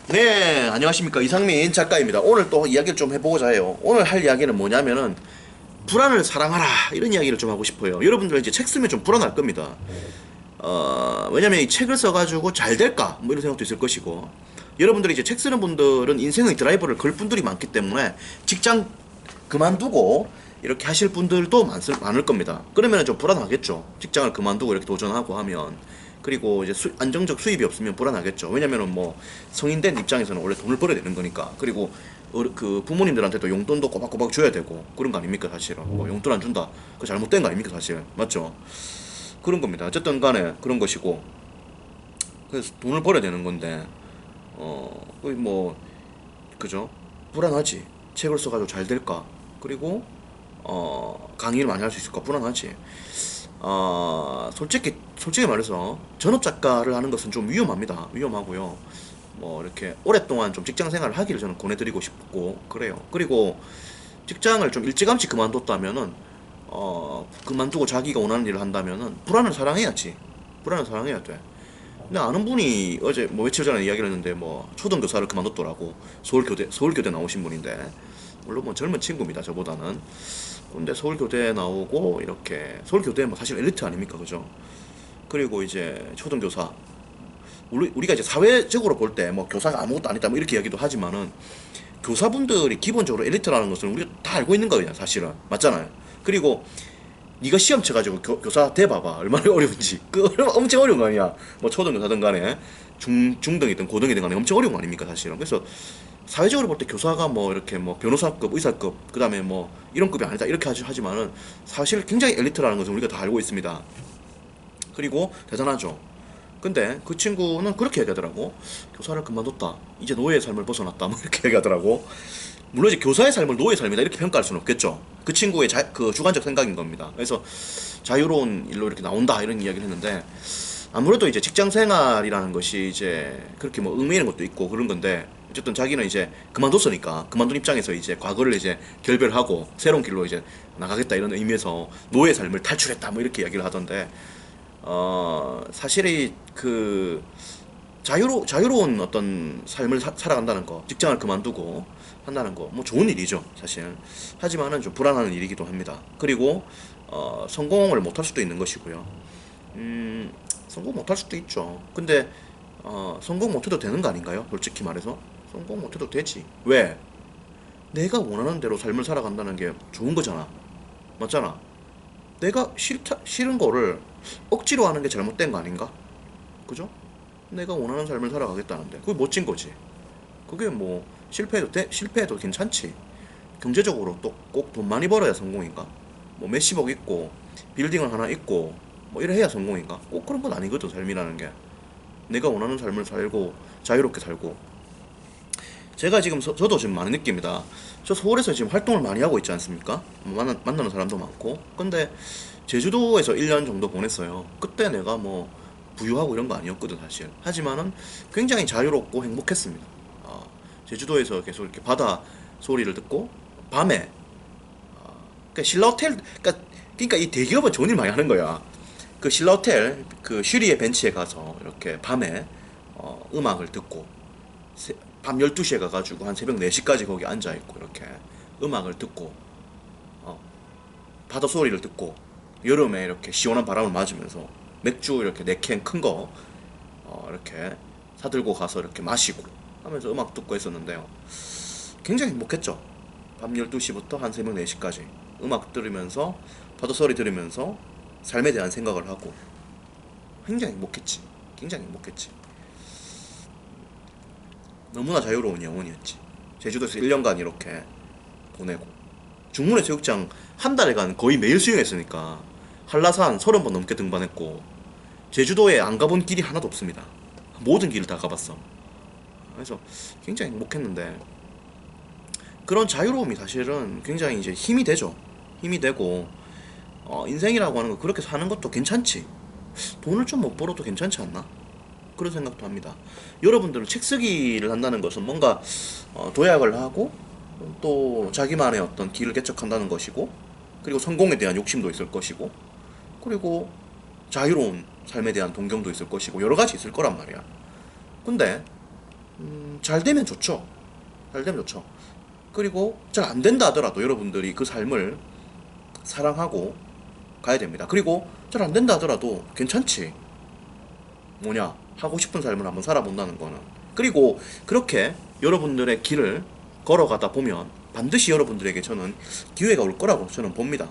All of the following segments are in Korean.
네, 안녕하십니까. 이상민 작가입니다. 오늘 또 이야기를 좀 해보고자 해요. 오늘 할 이야기는 뭐냐면은, 불안을 사랑하라. 이런 이야기를 좀 하고 싶어요. 여러분들 이제 책 쓰면 좀 불안할 겁니다. 왜냐면 이 책을 써가지고 잘 될까? 뭐 이런 생각도 있을 것이고. 여러분들이 이제 책 쓰는 분들은 인생의 드라이버를 걸 분들이 많기 때문에 직장 그만두고 이렇게 하실 분들도 많을 겁니다. 그러면 좀 불안하겠죠. 직장을 그만두고 이렇게 도전하고 하면. 그리고 이제 안정적 수입이 없으면 불안하겠죠. 왜냐면은 뭐 성인된 입장에서는 원래 돈을 벌어야 되는 거니까. 그리고 그 부모님들한테도 용돈도 꼬박꼬박 줘야 되고 그런 거 아닙니까 사실은. 뭐 용돈 안 준다. 그거 잘못된 거 아닙니까 사실. 맞죠? 그런 겁니다. 어쨌든 간에 그런 것이고. 그래서 돈을 벌어야 되는 건데 거의 뭐 그죠? 불안하지. 책을 써가지고 잘 될까? 그리고 강의를 많이 할 수 있을까? 불안하지. 솔직히 말해서 전업 작가를 하는 것은 좀 위험합니다. 위험하고요. 뭐 이렇게 오랫동안 좀 직장 생활을 하기를 저는 권해드리고 싶고 그래요. 그리고 직장을 좀 일찌감치 그만뒀다면은 그만두고 자기가 원하는 일을 한다면은 불안을 사랑해야지. 불안을 사랑해야 돼. 근데 아는 분이 어제 뭐 며칠 전에 이야기를 했는데 뭐 초등교사를 그만뒀더라고. 서울교대 나오신 분인데 물론 뭐 젊은 친구입니다. 저보다는. 근데 서울교대 나오고 이렇게 서울교대 뭐 사실 엘리트 아닙니까, 그죠? 그리고 이제 초등교사. 우리가 이제 사회적으로 볼 때 뭐 교사가 아무것도 아니다 뭐 이렇게 이야기도 하지만은 교사분들이 기본적으로 엘리트라는 것을 우리가 다 알고 있는 거예요, 사실은. 맞잖아요. 그리고 네가 시험 쳐가지고 교사 돼봐봐 얼마나 어려운지. 엄청 어려운 거 아니야. 뭐 초등교사든 간에 중등이든 고등이든 간에 엄청 어려운 거 아닙니까 사실은. 그래서 사회적으로 볼 때 교사가 뭐 이렇게 뭐 변호사급, 의사급, 그 다음에 뭐 이런 급이 아니다 이렇게 하지만은 사실 굉장히 엘리트라는 것을 우리가 다 알고 있습니다. 그리고 대단하죠. 근데 그 친구는 그렇게 얘기하더라고. 교사를 그만뒀다. 이제 노예의 삶을 벗어났다. 뭐 이렇게 얘기하더라고. 물론 이제 교사의 삶을 노예의 삶이다 이렇게 평가할 수는 없겠죠. 그 친구의 그 주관적 생각인 겁니다. 그래서 자유로운 일로 이렇게 나온다 이런 이야기를 했는데 아무래도 이제 직장 생활이라는 것이 이제 그렇게 뭐 의미 있는 것도 있고 그런 건데 어쨌든 자기는 이제 그만뒀으니까 그만둔 입장에서 이제 과거를 이제 결별하고 새로운 길로 이제 나가겠다 이런 의미에서 노예 삶을 탈출했다 뭐 이렇게 이야기를 하던데 사실이 그 자유로운 어떤 삶을 살아간다는 거, 직장을 그만두고 한다는 거, 뭐 좋은 일이죠, 사실. 하지만은 좀 불안한 일이기도 합니다. 그리고 성공을 못할 수도 있는 것이고요. 음, 성공 못할 수도 있죠. 근데 성공 못해도 되는 거 아닌가요? 솔직히 말해서 성공 못해도 되지. 왜? 내가 원하는 대로 삶을 살아간다는 게 좋은 거잖아. 맞잖아. 내가 싫은 거를 억지로 하는 게 잘못된 거 아닌가? 그죠? 내가 원하는 삶을 살아가겠다는데 그게 멋진 거지. 그게 뭐 실패해도 괜찮지. 경제적으로 또 꼭 돈 많이 벌어야 성공인가? 뭐 몇십억 있고 빌딩을 하나 있고 뭐 이래 해야 성공인가? 꼭 그런 건 아니거든. 삶이라는 게 내가 원하는 삶을 살고 자유롭게 살고. 제가 지금 저도 지금 많이 느낍니다. 저 서울에서 지금 활동을 많이 하고 있지 않습니까? 뭐 만나는 사람도 많고. 근데 제주도에서 1년 정도 보냈어요. 그때 내가 뭐 부유하고 이런 거 아니었거든 사실. 하지만은 굉장히 자유롭고 행복했습니다. 제주도에서 계속 이렇게 바다 소리를 듣고 밤에 그러니까 신라 호텔 그러니까 이 대기업은 좋은 일 많이 하는 거야. 그 신라 호텔 그 슈리의 벤치에 가서 이렇게 밤에 음악을 듣고 밤 12시에 가가지고 한 새벽 4시까지 거기 앉아있고 이렇게 음악을 듣고 어, 바다 소리를 듣고 여름에 이렇게 시원한 바람을 맞으면서 맥주 이렇게 4캔 큰 거 이렇게 사들고 가서 이렇게 마시고 하면서 음악 듣고 했었는데요. 굉장히 행복했죠. 밤 12시부터 한 새벽 4시까지 음악 들으면서 바다 소리 들으면서 삶에 대한 생각을 하고 굉장히 행복했지. 굉장히 행복했지. 너무나 자유로운 영혼이었지. 제주도에서 1년간 이렇게 보내고 중문해 체육장 한 달간 거의 매일 수영했으니까 한라산 30번 넘게 등반했고 제주도에 안 가본 길이 하나도 없습니다. 모든 길을 다 가봤어. 그래서 굉장히 행복했는데 그런 자유로움이 사실은 굉장히 이제 힘이 되죠. 힘이 되고 인생이라고 하는 거 그렇게 사는 것도 괜찮지. 돈을 좀 못 벌어도 괜찮지 않나? 그런 생각도 합니다. 여러분들은 책 쓰기를 한다는 것은 뭔가 도약을 하고 또 자기만의 어떤 길을 개척한다는 것이고 그리고 성공에 대한 욕심도 있을 것이고 그리고 자유로운 삶에 대한 동경도 있을 것이고 여러 가지 있을 거란 말이야. 근데 잘 되면 좋죠. 잘 되면 좋죠. 그리고 잘 안 된다 하더라도 여러분들이 그 삶을 사랑하고 가야 됩니다. 그리고 잘 안 된다 하더라도 괜찮지. 뭐냐, 하고 싶은 삶을 한번 살아본다는 거는. 그리고 그렇게 여러분들의 길을 걸어가다 보면 반드시 여러분들에게 저는 기회가 올 거라고 저는 봅니다.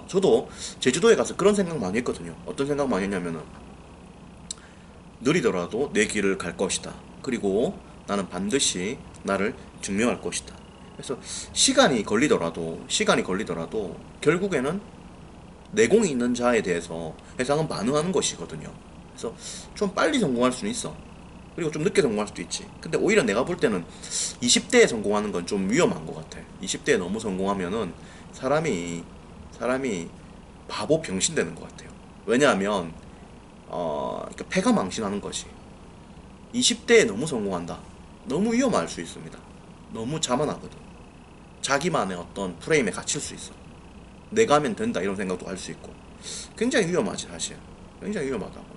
저도 제주도에 가서 그런 생각 많이 했거든요. 어떤 생각 많이 했냐면은, 느리더라도 내 길을 갈 것이다. 그리고 나는 반드시 나를 증명할 것이다. 그래서 시간이 걸리더라도 결국에는 내공이 있는 자에 대해서 세상은 반응하는 것이거든요. 그래서 좀 빨리 성공할 수는 있어. 그리고 좀 늦게 성공할 수도 있지. 근데 오히려 내가 볼 때는 20대에 성공하는 건 좀 위험한 것 같아. 20대에 너무 성공하면은 사람이 바보 병신 되는 것 같아요. 왜냐하면 그러니까 패가 망신하는 것이. 20대에 너무 성공한다. 너무 위험할 수 있습니다. 너무 자만하거든. 자기만의 어떤 프레임에 갇힐 수 있어. 내가 하면 된다 이런 생각도 할 수 있고. 굉장히 위험하지 사실. 굉장히 위험하다고.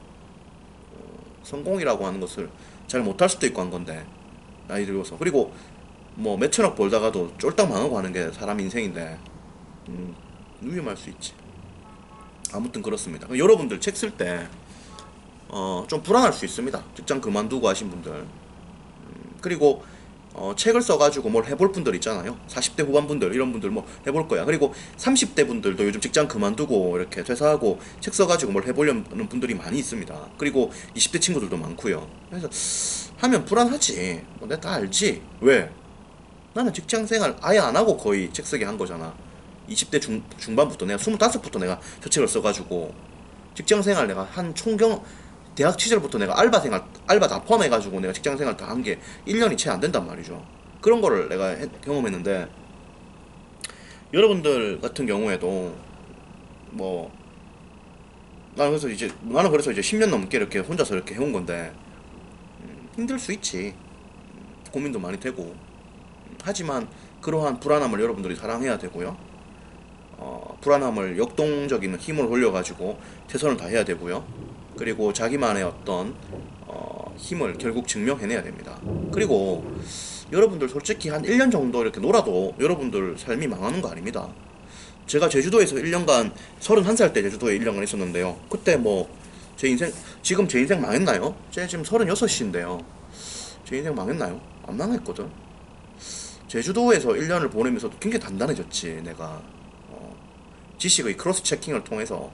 성공이라고 하는 것을 잘 못할 수도 있고 한 건데, 나이 들어서. 그리고 뭐 몇천억 벌다가도 쫄딱 망하고 하는 게 사람 인생인데, 위험할 수 있지. 아무튼 그렇습니다. 여러분들 책 쓸 때 좀 불안할 수 있습니다. 직장 그만두고 하신 분들. 그리고 책을 써가지고 뭘 해볼 분들 있잖아요. 40대 후반 분들, 이런 분들 뭐 해볼 거야. 그리고 30대 분들도 요즘 직장 그만두고 이렇게 퇴사하고 책 써가지고 뭘 해보려는 분들이 많이 있습니다. 그리고 20대 친구들도 많고요. 그래서 하면 불안하지. 뭐 내가 다 알지. 왜? 나는 직장 생활 아예 안 하고 거의 책 쓰게 한 거잖아. 20대 중반부터 내가 25부터 내가 저 책을 써가지고 직장 생활 내가 한 총경 대학 시절부터 내가 알바 다 포함해가지고 내가 직장 생활 다 한 게 1년이 채 안 된단 말이죠. 그런 거를 내가 경험했는데, 여러분들 같은 경우에도 뭐 나는 그래서 이제 10년 넘게 이렇게 혼자서 이렇게 해온 건데, 힘들 수 있지. 고민도 많이 되고. 하지만 그러한 불안함을 여러분들이 사랑해야 되고요. 불안함을 역동적인 힘을 올려가지고 최선을 다해야 되고요. 그리고 자기만의 어떤 힘을 결국 증명해내야 됩니다. 그리고 여러분들 솔직히 한 1년 정도 이렇게 놀아도 여러분들 삶이 망하는 거 아닙니다. 제가 제주도에서 1년간, 31살 때 제주도에 1년간 있었는데요. 그때 뭐 지금 제 인생 망했나요? 제 지금 36인데요. 제 인생 망했나요? 안 망했거든. 제주도에서 1년을 보내면서도 굉장히 단단해졌지, 내가. 지식의 크로스 체킹을 통해서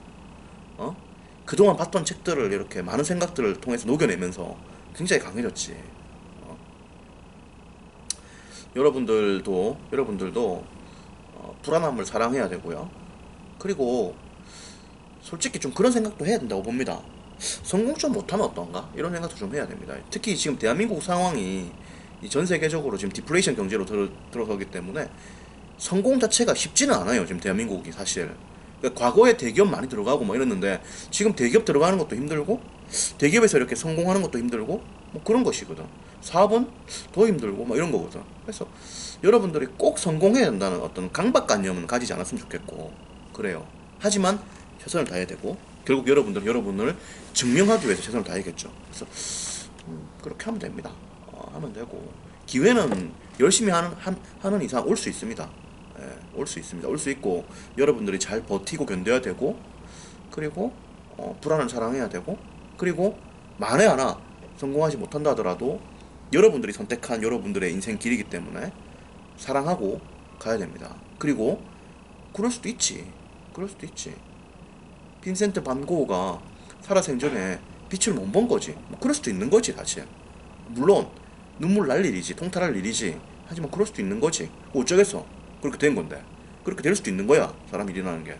그동안 봤던 책들을 이렇게 많은 생각들을 통해서 녹여내면서 굉장히 강해졌지. 여러분들도 불안함을 사랑해야 되고요. 그리고 솔직히 좀 그런 생각도 해야 된다고 봅니다. 성공 좀 못하면 어떤가? 이런 생각도 좀 해야 됩니다. 특히 지금 대한민국 상황이 전 세계적으로 지금 디플레이션 경제로 들어서기 때문에 성공 자체가 쉽지는 않아요. 지금 대한민국이 사실. 그러니까 과거에 대기업 많이 들어가고 뭐 이랬는데, 지금 대기업 들어가는 것도 힘들고 대기업에서 이렇게 성공하는 것도 힘들고 뭐 그런 것이거든. 사업은 더 힘들고 뭐 이런 거거든. 그래서 여러분들이 꼭 성공해야 된다는 어떤 강박관념은 가지지 않았으면 좋겠고 그래요. 하지만 최선을 다해야 되고, 결국 여러분들은 여러분을 증명하기 위해서 최선을 다해야겠죠. 그래서 그렇게 하면 됩니다. 하면 되고, 기회는 열심히 하는 이상 올 수 있습니다. 올 수 있습니다. 올 수 있고, 여러분들이 잘 버티고 견뎌야 되고, 그리고 불안을 사랑해야 되고, 그리고 만에 하나 성공하지 못한다 하더라도 여러분들이 선택한 여러분들의 인생 길이기 때문에 사랑하고 가야 됩니다. 그리고 그럴 수도 있지. 빈센트 반 고흐가 살아생전에 빛을 못 본 거지. 뭐 그럴 수도 있는 거지 사실. 물론 눈물 날 일이지, 통탈할 일이지. 하지만 그럴 수도 있는 거지. 그거 어쩌겠어. 그렇게 된 건데. 그렇게 될 수도 있는 거야. 사람 일이라는 게.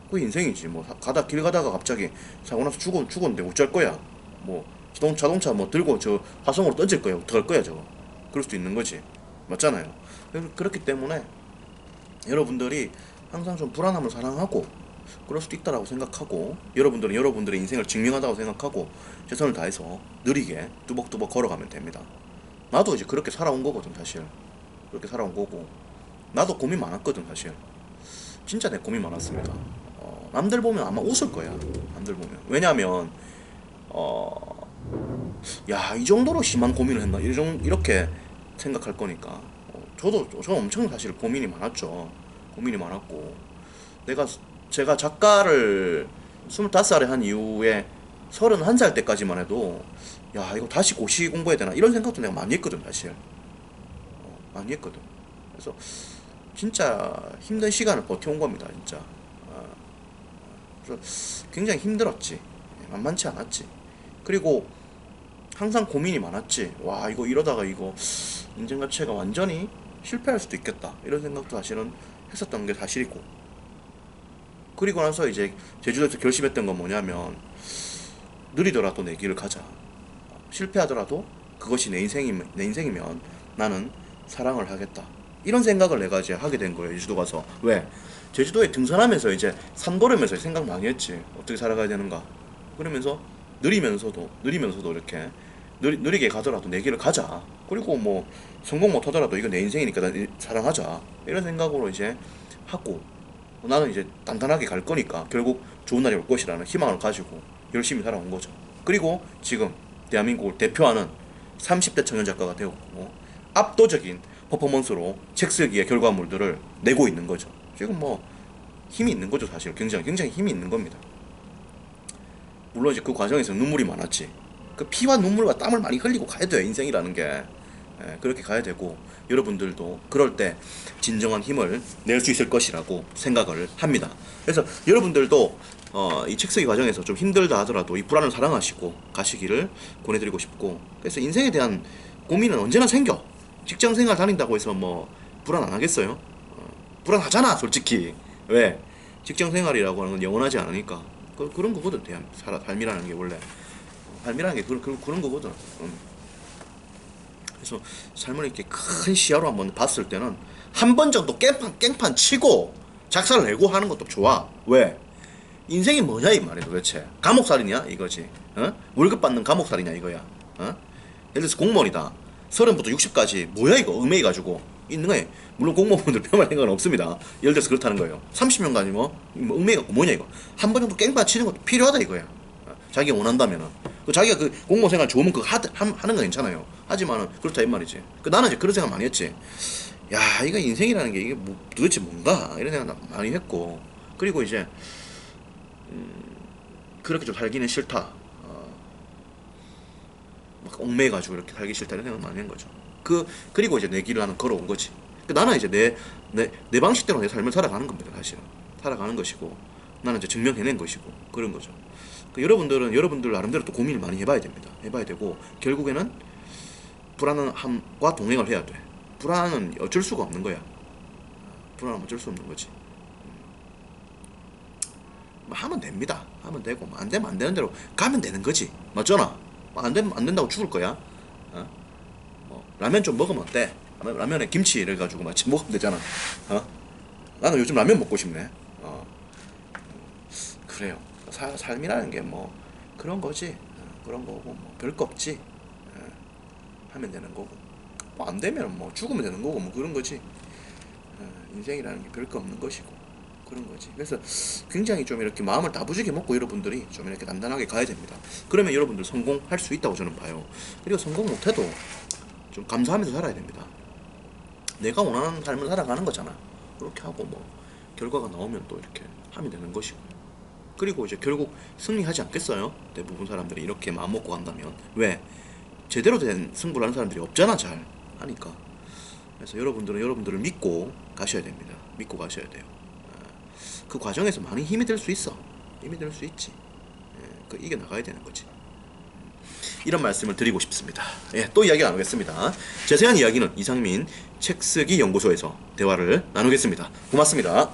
그게 인생이지. 뭐 길 가다가 갑자기 사고 나서 죽었는데 어쩔 거야. 뭐 자동차 뭐 들고 저 화성으로 던질 거야. 어떡할 거야 저거. 그럴 수도 있는 거지. 맞잖아요. 그렇기 때문에 여러분들이 항상 좀 불안함을 사랑하고, 그럴 수도 있다라고 생각하고, 여러분들은 여러분들의 인생을 증명하다고 생각하고 최선을 다해서 느리게 뚜벅뚜벅 걸어가면 됩니다. 나도 이제 그렇게 살아온 거거든 사실. 그렇게 살아온 거고, 나도 고민 많았거든 사실. 진짜 내 고민 많았습니다. 남들 보면 아마 웃을 거야. 남들 보면. 왜냐하면 야, 이 정도로 심한 고민을 했나? 이렇게 생각할 거니까. 저 엄청 사실 고민이 많았죠. 고민이 많았고. 제가 작가를 25살에 한 이후에 31살 때까지만 해도, 야, 이거 다시 고시 공부해야 되나? 이런 생각도 내가 많이 했거든, 사실. 많이 했거든. 그래서 진짜 힘든 시간을 버텨온 겁니다, 진짜. 그래서 굉장히 힘들었지. 만만치 않았지. 그리고 항상 고민이 많았지. 와, 이거 이러다가 이거 인생 자체가 완전히 실패할 수도 있겠다. 이런 생각도 사실은 했었던 게 사실이고. 그리고 나서 이제 제주도에서 결심했던 건 뭐냐면, 느리더라도 내 길을 가자. 실패하더라도 그것이 내 인생이면 나는 사랑을 하겠다. 이런 생각을 내가 이제 하게 된 거예요, 제주도 가서. 왜? 제주도에 등산하면서 이제 산 걸으면서 생각 많이 했지. 어떻게 살아가야 되는가. 그러면서 느리면서도 이렇게 느리게 가더라도 내 길을 가자. 그리고 뭐 성공 못 하더라도 이거 내 인생이니까 사랑하자. 이런 생각으로 이제 하고, 나는 이제 단단하게 갈 거니까 결국 좋은 날이 올 것이라는 희망을 가지고 열심히 살아온 거죠. 그리고 지금 대한민국을 대표하는 30대 청년 작가가 되었고, 압도적인 퍼포먼스로 책 쓰기의 결과물들을 내고 있는 거죠. 지금 뭐 힘이 있는 거죠, 사실. 굉장히 힘이 있는 겁니다. 물론 이제 그 과정에서 눈물이 많았지. 그 피와 눈물과 땀을 많이 흘리고 가야 돼요, 인생이라는 게. 그렇게 가야 되고, 여러분들도 그럴 때 진정한 힘을 낼 수 있을 것이라고 생각을 합니다. 그래서 여러분들도 이 책 쓰기 과정에서 좀 힘들다 하더라도 이 불안을 사랑하시고 가시기를 권해드리고 싶고, 그래서 인생에 대한 고민은 언제나 생겨. 직장생활 다닌다고 해서 뭐 불안 안 하겠어요? 불안하잖아, 솔직히. 왜? 직장생활이라고 하는 건 영원하지 않으니까. 그런 거거든. 삶이라는 게 원래. 삶이라는 게 그런 거거든. 그래서 삶을 이렇게 큰 시야로 한번 봤을 때는 한 번 정도 깽판 치고 작사를 내고 하는 것도 좋아. 왜? 인생이 뭐냐 이 말이야 도대체. 감옥살이냐 이거지. 월급 받는 감옥살이냐 이거야. 예를 들어서 공무원이다. 30부터 60까지 뭐야 이거 얽매이가지고 있는 거예요. 물론 공무원분들 폄하할 생각은 없습니다. 예를 들어서 그렇다는 거예요. 30년간이 뭐 얽매이갖고 뭐냐 이거. 한 번 정도 깽판 치는 것도 필요하다 이거야. 자기가 원한다면은. 자기가 그 공무원 생활 좋으면 그거 하는 건 괜찮아요. 하지만은 그렇다 이 말이지. 나는 이제 그런 생각 많이 했지. 야, 이거 인생이라는 게 이게 도대체 뭔가 이런 생각 많이 했고, 그리고 이제 그렇게 좀 살기는 싫다. 막 얽매가지고 이렇게 살기 싫다 이런 생각 많이 한 거죠. 그리고 이제 내 길을 나는 걸어온 거지. 나는 이제 내 방식대로 내 삶을 살아가는 겁니다, 사실은. 살아가는 것이고, 나는 이제 증명해낸 것이고, 그런 거죠. 여러분들은 여러분들 나름대로 또 고민을 많이 해봐야 됩니다. 해봐야 되고, 결국에는 불안함과 동행을 해야 돼. 불안은 어쩔 수가 없는 거야. 불안은 어쩔 수 없는 거지. 하면 됩니다. 하면 되고, 안 되면 안 되는 대로 가면 되는 거지. 맞잖아. 안 된다고 죽을 거야. 라면 좀 먹으면 어때? 라면에 김치를 가지고 마치 먹으면 되잖아. 나는 요즘 라면 먹고 싶네. 그래요. 삶이라는 게 뭐 그런 거지. 그런 거고 뭐 별거 없지. 하면 되는 거고, 뭐 안 되면 뭐 죽으면 되는 거고, 뭐 그런 거지. 인생이라는 게 별거 없는 것이고 그런 거지. 그래서 굉장히 좀 이렇게 마음을 다부지게 먹고 여러분들이 좀 이렇게 단단하게 가야 됩니다. 그러면 여러분들 성공할 수 있다고 저는 봐요. 그리고 성공 못해도 좀 감사하면서 살아야 됩니다. 내가 원하는 삶을 살아가는 거잖아. 그렇게 하고 뭐 결과가 나오면 또 이렇게 하면 되는 것이고. 그리고 이제 결국 승리하지 않겠어요? 대부분 사람들이 이렇게 마음 먹고 간다면. 왜? 제대로 된 승부를 하는 사람들이 없잖아, 잘 하니까. 그래서 여러분들은 여러분들을 믿고 가셔야 됩니다. 믿고 가셔야 돼요. 그 과정에서 많이 힘이 될 수 있어. 힘이 될 수 있지. 이겨 나가야 되는 거지. 이런 말씀을 드리고 싶습니다. 또 이야기 나누겠습니다. 자세한 이야기는 이상민 책쓰기 연구소에서 대화를 나누겠습니다. 고맙습니다.